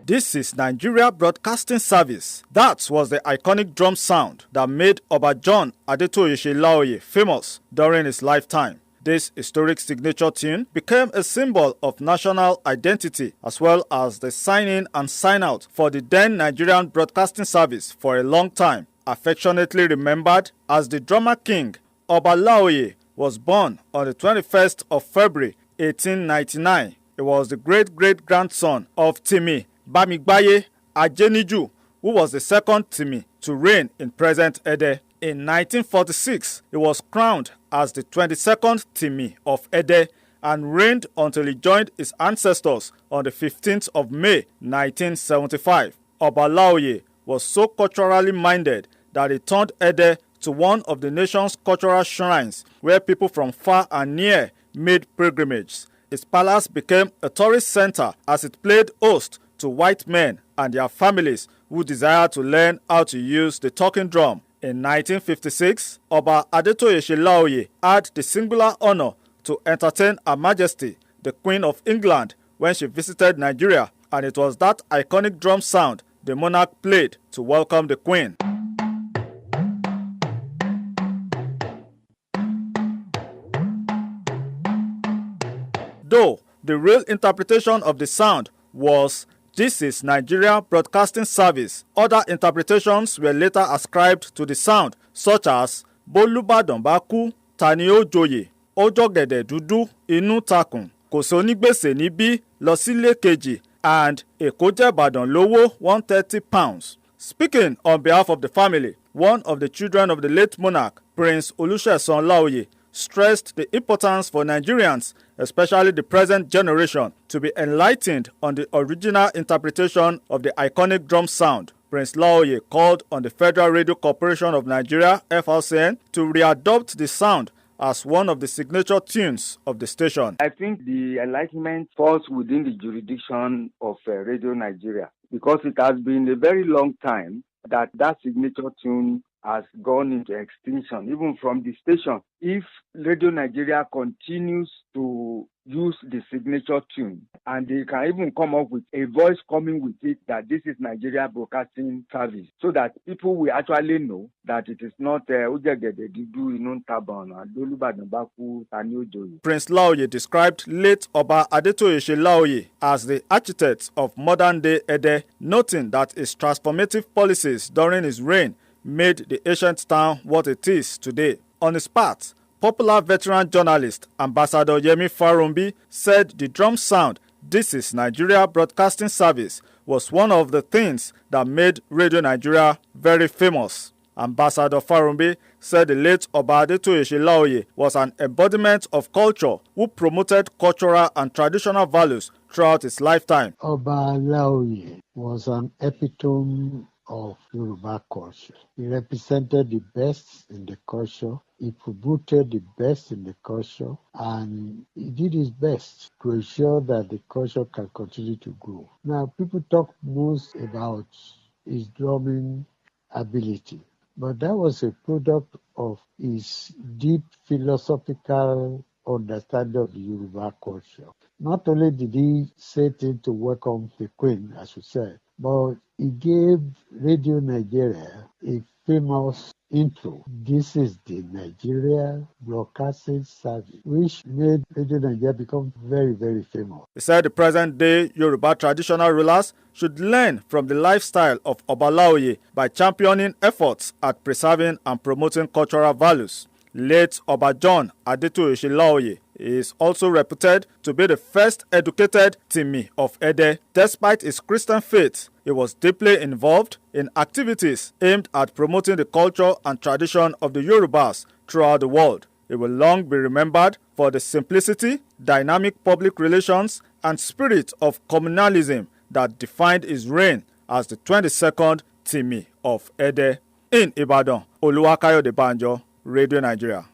This is Nigeria Broadcasting Service. That was the iconic drum sound that made Oba John Adetoyese Laoye famous during his lifetime. This historic signature tune became a symbol of national identity as well as the sign-in and sign-out for the then Nigerian Broadcasting Service for a long time. Affectionately remembered as the drummer king, Oba Laoye was born on the 21st of February 1899. He was the great-great-grandson of Timi Bamigbaye Ajeniju, who was the second Timi to reign in present Ede. In 1946, he was crowned as the 22nd Timi of Ede and reigned until he joined his ancestors on the 15th of May 1975. Oba Laoye was so culturally minded that he turned Ede to one of the nation's cultural shrines where people from far and near made pilgrimages. His palace became a tourist center as it played host to white men and their families who desired to learn how to use the talking drum. In 1956, Oba Adetoyese Laoye had the singular honor to entertain Her Majesty, the Queen of England, when she visited Nigeria, and it was that iconic drum sound the monarch played to welcome the Queen. Though the real interpretation of the sound was "This is Nigeria Broadcasting Service," other interpretations were later ascribed to the sound, such as "Bólúbàdàn bá kú, ta ni ó joyè, Ọ̀jọ̀gẹ̀dẹ̀ dúdú, inú takùn, kò sónígbèsè níbí, lọ sílé kejì," and "Èkó jẹ̀bàdàn lówó £130. Speaking on behalf of the family, one of the children of the late monarch, Prince Olusegun Laoye, stressed the importance for Nigerians, especially the present generation, to be enlightened on the original interpretation of the iconic drum sound. Prince Laoye called on the Federal Radio Corporation of Nigeria, FRCN, to readopt the sound as one of the signature tunes of the station. I think the enlightenment falls within the jurisdiction of Radio Nigeria because it has been a very long time that signature tune has gone into extinction, even from the station. If Radio Nigeria continues to use the signature tune, and they can even come up with a voice coming with it that this is Nigeria Broadcasting Service, so that people will actually know that it is not Ọ̀jọ̀gẹ̀dẹ̀ dúdú inú takùn and Bólúbàdàn bá kú ta ni ó joyè. Prince Laoye described late Oba Adetoyese Laoye as the architect of modern-day Ede, noting that his transformative policies during his reign made the ancient town what it is today. On his part, popular veteran journalist Ambassador Yemi Farumbi said the drum sound "This is Nigeria Broadcasting Service" was one of the things that made Radio Nigeria very famous. Ambassador Farumbi said the late Oba Adetoyese Laoye was an embodiment of culture who promoted cultural and traditional values throughout his lifetime. Oba Laoye was an epitome of Yoruba culture. He represented the best in the culture, he promoted the best in the culture, and he did his best to ensure that the culture can continue to grow. Now, people talk most about his drumming ability, but that was a product of his deep philosophical understanding of the Yoruba culture. Not only did he set in to welcome the Queen, as you said, but he gave Radio Nigeria a famous intro. This is the Nigeria Broadcasting Service, which made Radio Nigeria become very, very famous. He said the present-day Yoruba traditional rulers should learn from the lifestyle of Oba Laoye by championing efforts at preserving and promoting cultural values. Late Oba John Adetoyese Laoye is also reputed to be the first educated Timi of Ede. Despite his Christian faith, he was deeply involved in activities aimed at promoting the culture and tradition of the Yorubas throughout the world. He will long be remembered for the simplicity, dynamic public relations, and spirit of communalism that defined his reign as the 22nd Timi of Ede. In Ibadan, Oluwakayode Banjo, Radio Nigeria.